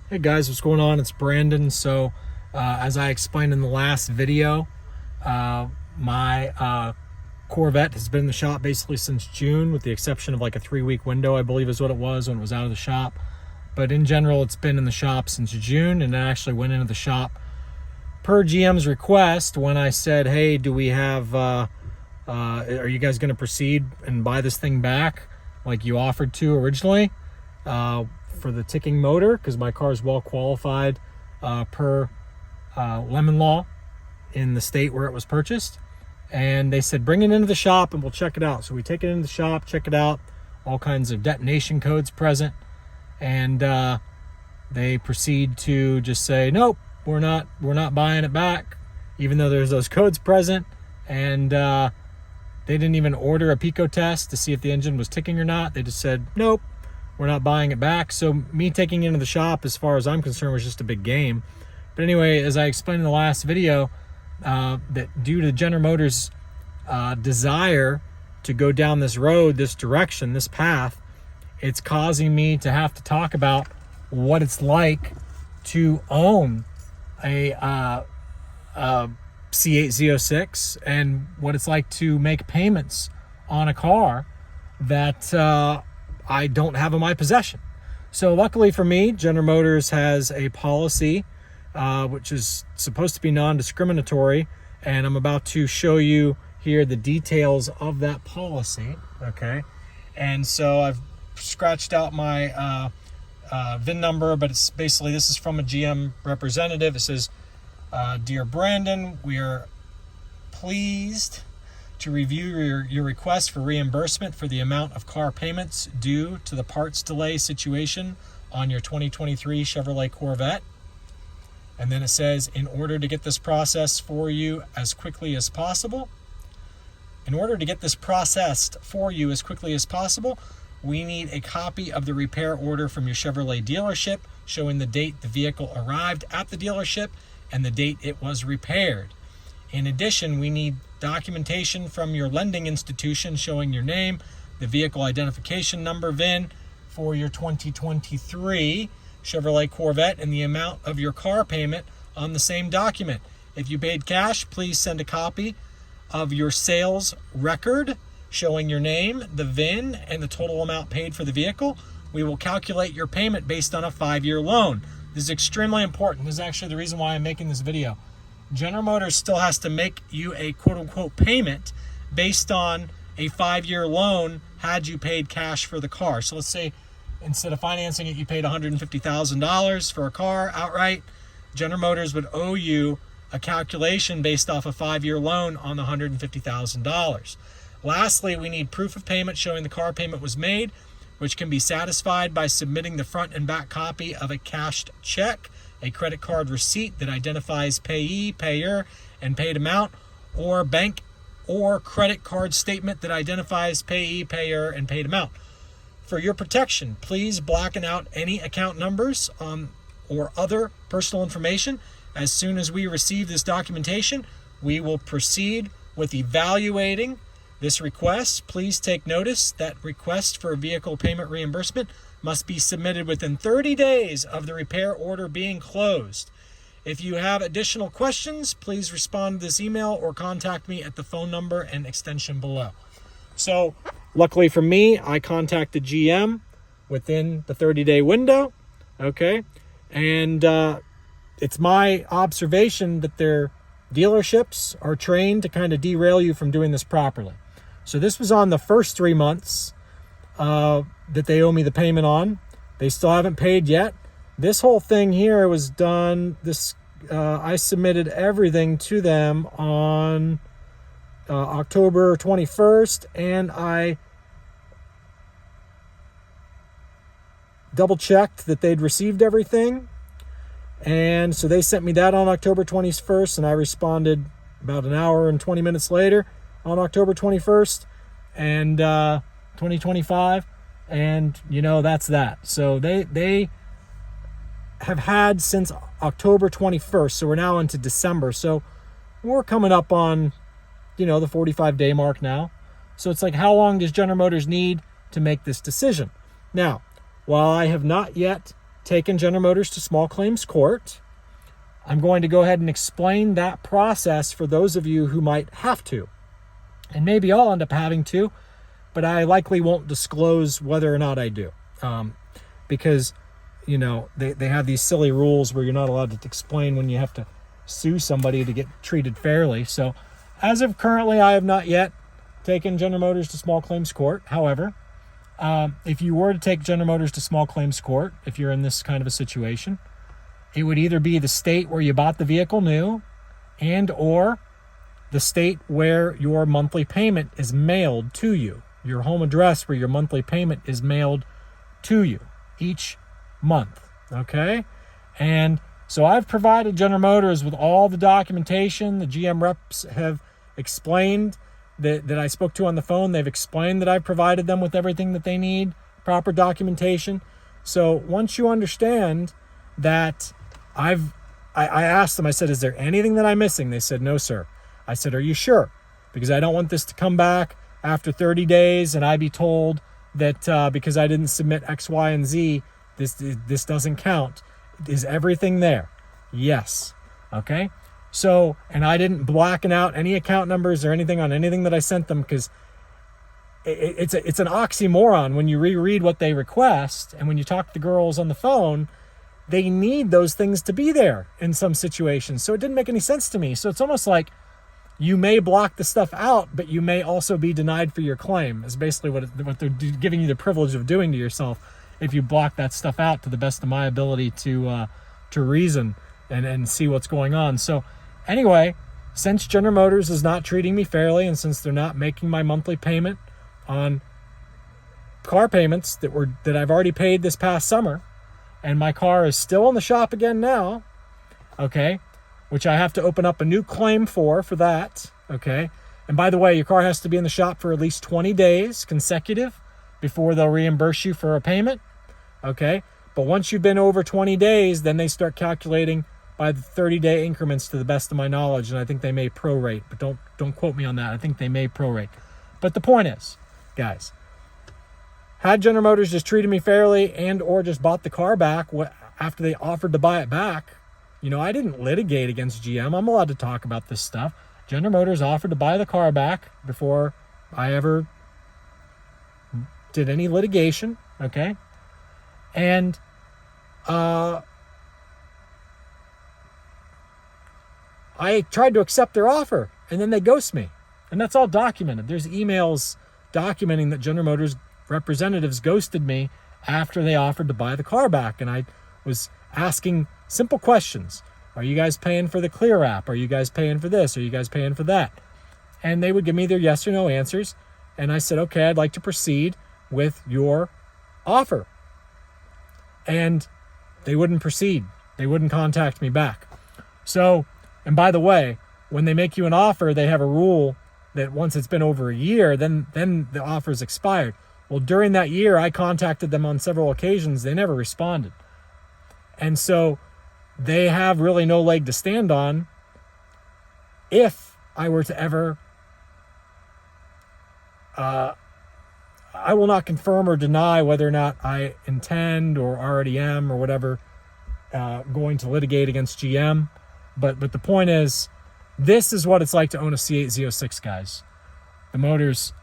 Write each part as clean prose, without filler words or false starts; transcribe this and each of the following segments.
Hey guys, what's going on? It's Brandon. So as I explained in the last video, my Corvette has been in the shop basically since June, with the exception of like a 3-week window, I believe is what it was when it was out of the shop. But in general, it's been in the shop since June, and it actually went into the shop per GM's request when I said, hey, do we have, are you guys going to proceed and buy this thing back like you offered to originally? For the ticking motor, because my car is well qualified per lemon law in the state where it was purchased. And they said, bring it into the shop and we'll check it out. So we take it into the shop, check it out, all kinds of detonation codes present. And they proceed to just say, nope, we're not buying it back, even though there's those codes present. And they didn't even order a pico test to see if the engine was ticking or not. They just said, nope, we're not buying it back. So me taking it into the shop, as far as I'm concerned, was just a big game. But anyway, as I explained in the last video, that due to General Motors' desire to go down this road, this direction, this path, it's causing me to have to talk about what it's like to own a C8 Z06 and what it's like to make payments on a car that I don't have in my possession. So luckily for me, General Motors has a policy which is supposed to be non-discriminatory, and I'm about to show you here the details of that policy. Okay, and so I've scratched out my VIN number, but it's basically, this is from a GM representative. It says, Dear Brandon, we are pleased to review your request for reimbursement for the amount of car payments due to the parts delay situation on your 2023 Chevrolet Corvette. And then it says, in order to get this processed for you as quickly as possible, we need a copy of the repair order from your Chevrolet dealership showing the date the vehicle arrived at the dealership and the date it was repaired. In addition, we need documentation from your lending institution showing your name, the vehicle identification number VIN for your 2023 Chevrolet Corvette, and the amount of your car payment on the same document. If you paid cash, please send a copy of your sales record showing your name, the VIN, and the total amount paid for the vehicle. We will calculate your payment based on a 5-year loan. This is extremely important. This is actually the reason why I'm making this video. General Motors still has to make you a quote-unquote payment based on a 5-year loan had you paid cash for the car. So let's say instead of financing it, you paid $150,000 for a car outright. General Motors would owe you a calculation based off a 5-year loan on the $150,000. Lastly, we need proof of payment showing the car payment was made, which can be satisfied by submitting the front and back copy of a cashed check, a credit card receipt that identifies payee, payer, and paid amount, or bank or credit card statement that identifies payee, payer, and paid amount. For your protection, please blacken out any account numbers or other personal information. As soon as we receive this documentation, we will proceed with evaluating this request. Please take notice that request for a vehicle payment reimbursement must be submitted within 30 days of the repair order being closed. If you have additional questions, please respond to this email or contact me at the phone number and extension below. So luckily for me, I contacted GM within the 30-day window. Okay. And it's my observation that their dealerships are trained to kind of derail you from doing this properly. So this was on the first 3 months that they owe me the payment on. They still haven't paid yet. This whole thing here was done. I submitted everything to them on October 21st, and I double checked that they'd received everything. And so they sent me that on October 21st, and I responded about an hour and 20 minutes later on October 21st and 2025. And that's that. So they have had since October 21st. So we're now into December. So we're coming up on, the 45-day mark now. So it's like, how long does General Motors need to make this decision? Now, while I have not yet taken General Motors to small claims court. I'm going to go ahead and explain that process for those of you who might have to. And maybe I'll end up having to, but I likely won't disclose whether or not I do. Because, you know, they have these silly rules where you're not allowed to explain when you have to sue somebody to get treated fairly. So as of currently, I have not yet taken General Motors to small claims court. However, if you were to take General Motors to small claims court, if you're in this kind of a situation, it would either be the state where you bought the vehicle new and or the state where your monthly payment is mailed to you, your home address where your monthly payment is mailed to you each month, okay? And so I've provided General Motors with all the documentation. The GM reps have explained that I spoke to on the phone. They've explained that I've provided them with everything that they need, proper documentation. So once you understand that I asked them, I said, is there anything that I'm missing? They said, no, sir. I said, are you sure? Because I don't want this to come back after 30 days and I be told that because I didn't submit X, Y, and Z, this doesn't count. Is everything there? Yes. Okay. So, and I didn't blacken out any account numbers or anything on anything that I sent them, because it's an oxymoron when you reread what they request, and when you talk to the girls on the phone, they need those things to be there in some situations. So it didn't make any sense to me. So it's almost like you may block the stuff out, but you may also be denied for your claim, is basically what they're giving you the privilege of doing to yourself if you block that stuff out, to the best of my ability to reason and see what's going on. So anyway, since General Motors is not treating me fairly, and since they're not making my monthly payment on car payments that I've already paid this past summer, and my car is still in the shop again now, okay, which I have to open up a new claim for that, okay? And by the way, your car has to be in the shop for at least 20 days consecutive before they'll reimburse you for a payment, okay? But once you've been over 20 days, then they start calculating by the 30-day increments, to the best of my knowledge, and I think they may prorate, but don't quote me on that. I think they may prorate. But the point is, guys, had General Motors just treated me fairly and or just bought the car back after they offered to buy it back, you know, I didn't litigate against GM. I'm allowed to talk about this stuff. General Motors offered to buy the car back before I ever did any litigation, okay? And I tried to accept their offer, and then they ghost me. And that's all documented. There's emails documenting that General Motors representatives ghosted me after they offered to buy the car back. And I was asking simple questions. Are you guys paying for the Clear app? Are you guys paying for this? Are you guys paying for that? And they would give me their yes or no answers. And I said, okay, I'd like to proceed with your offer. And they wouldn't proceed. They wouldn't contact me back. So, and by the way, when they make you an offer, they have a rule that once it's been over a year, then the offer is expired. Well, during that year, I contacted them on several occasions. They never responded. And so they have really no leg to stand on if I were to ever... I will not confirm or deny whether or not I intend or already am or whatever going to litigate against GM. But the point is, this is what it's like to own a C8 Z06, guys. The motors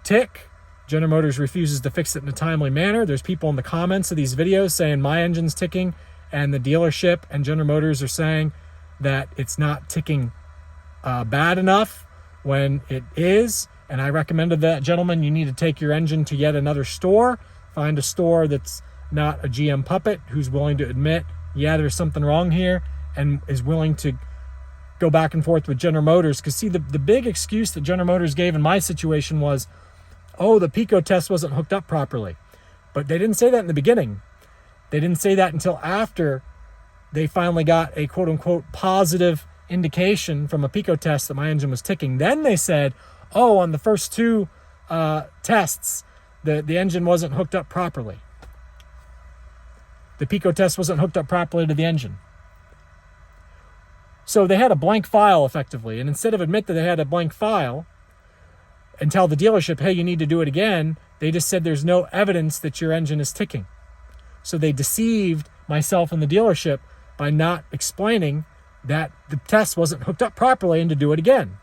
tick. General Motors refuses to fix it in a timely manner. There's people in the comments of these videos saying my engine's ticking, and the dealership and General Motors are saying that it's not ticking bad enough when it is. And I recommended that, gentlemen, you need to take your engine to yet another store. Find a store that's not a GM puppet, who's willing to admit, yeah, there's something wrong here, and is willing to go back and forth with General Motors. Because see, the big excuse that General Motors gave in my situation was, oh, the Pico test wasn't hooked up properly. But they didn't say that in the beginning. They didn't say that until after they finally got a quote-unquote positive indication from a Pico test that my engine was ticking. Then they said, oh, on the first two tests, the engine wasn't hooked up properly. The Pico test wasn't hooked up properly to the engine. So they had a blank file, effectively. And instead of admit that they had a blank file and tell the dealership, hey, you need to do it again, they just said there's no evidence that your engine is ticking. So they deceived myself and the dealership by not explaining that the test wasn't hooked up properly and to do it again.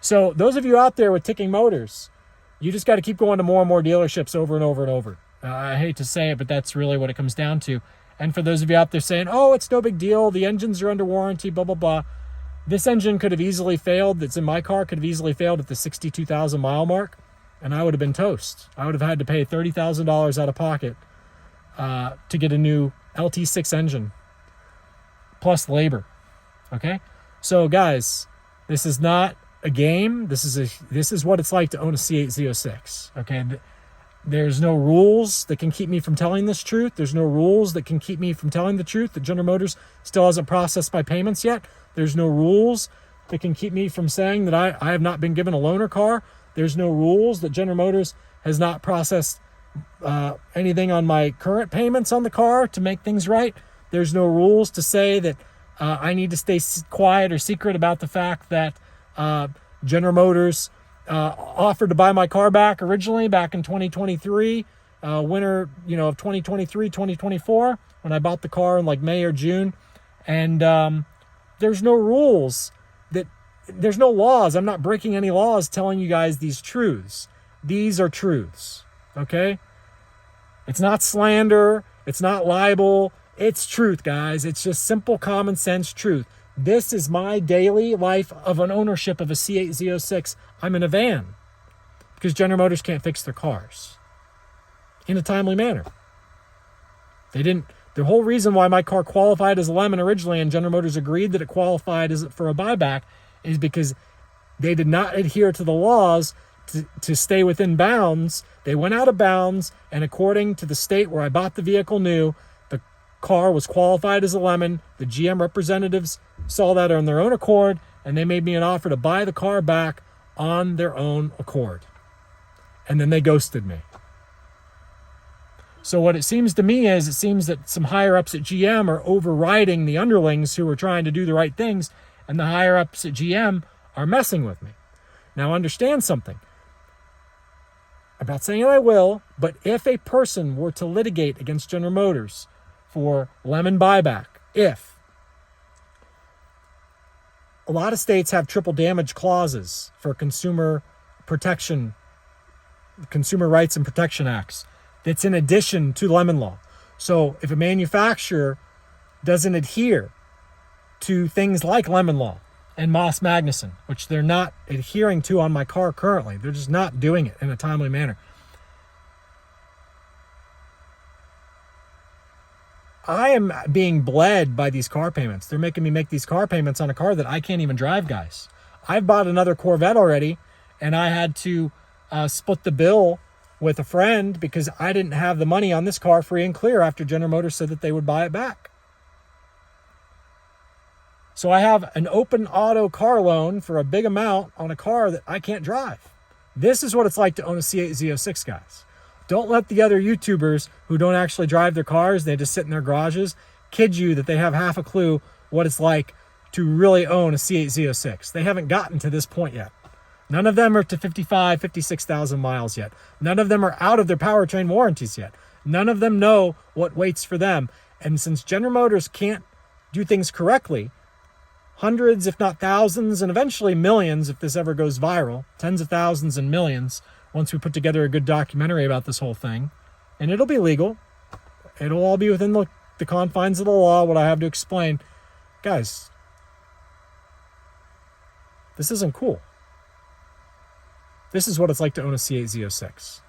So those of you out there with ticking motors, you just got to keep going to more and more dealerships over and over and over. I hate to say it, but that's really what it comes down to. And for those of you out there saying, oh, it's no big deal, the engines are under warranty, blah, blah, blah. This engine could have easily failed, that's in my car, could have easily failed at the 62,000 mile mark, and I would have been toast. I would have had to pay $30,000 out of pocket to get a new LT6 engine, plus labor. Okay? So guys, this is not a game. This is what it's like to own a C8 Z06. Okay? There's no rules that can keep me from telling this truth. There's no rules that can keep me from telling the truth that General Motors still hasn't processed my payments yet. There's no rules that can keep me from saying that I have not been given a loaner car. There's no rules that General Motors has not processed anything on my current payments on the car to make things right. There's no rules to say that I need to stay quiet or secret about the fact that General Motors offered to buy my car back originally back in 2023, winter, of 2023, 2024, when I bought the car in like May or June. And there's no rules there's no laws. I'm not breaking any laws telling you guys these truths. These are truths. Okay? It's not slander. It's not libel. It's truth, guys. It's just simple common sense truth. This is my daily life of an ownership of a C8 Z06. I'm in a van because General Motors can't fix their cars in a timely manner. They didn't. The whole reason why my car qualified as a lemon originally and General Motors agreed that it qualified as for a buyback is because they did not adhere to the laws to stay within bounds. They went out of bounds, and according to the state where I bought the vehicle new, the car was qualified as a lemon. The GM representatives saw that on their own accord, and they made me an offer to buy the car back on their own accord. And then they ghosted me. So what it seems to me is, it seems that some higher-ups at GM are overriding the underlings who are trying to do the right things, and the higher-ups at GM are messing with me. Now understand something. I'm not saying I will, but if a person were to litigate against General Motors for lemon buyback, if a lot of states have triple damage clauses for consumer protection, consumer rights and protection acts, that's in addition to lemon law. So if a manufacturer doesn't adhere to things like lemon law and Moss Magnuson, which they're not adhering to on my car currently, they're just not doing it in a timely manner, I am being bled by these car payments. They're making me make these car payments on a car that I can't even drive, guys. I've bought another Corvette already, and I had to split the bill with a friend because I didn't have the money on this car free and clear after General Motors said that they would buy it back. So I have an open auto car loan for a big amount on a car that I can't drive. This is what it's like to own a C8 Z06, guys. Don't let the other YouTubers who don't actually drive their cars, they just sit in their garages, kid you that they have half a clue what it's like to really own a C8 Z06. They haven't gotten to this point yet. None of them are to 55, 56,000 miles yet. None of them are out of their powertrain warranties yet. None of them know what waits for them. And since General Motors can't do things correctly, hundreds, if not thousands, and eventually millions, if this ever goes viral, tens of thousands and millions, once we put together a good documentary about this whole thing, and it'll be legal. It'll all be within the confines of the law, what I have to explain. Guys, this isn't cool. This is what it's like to own a C8 Z06.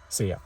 See ya.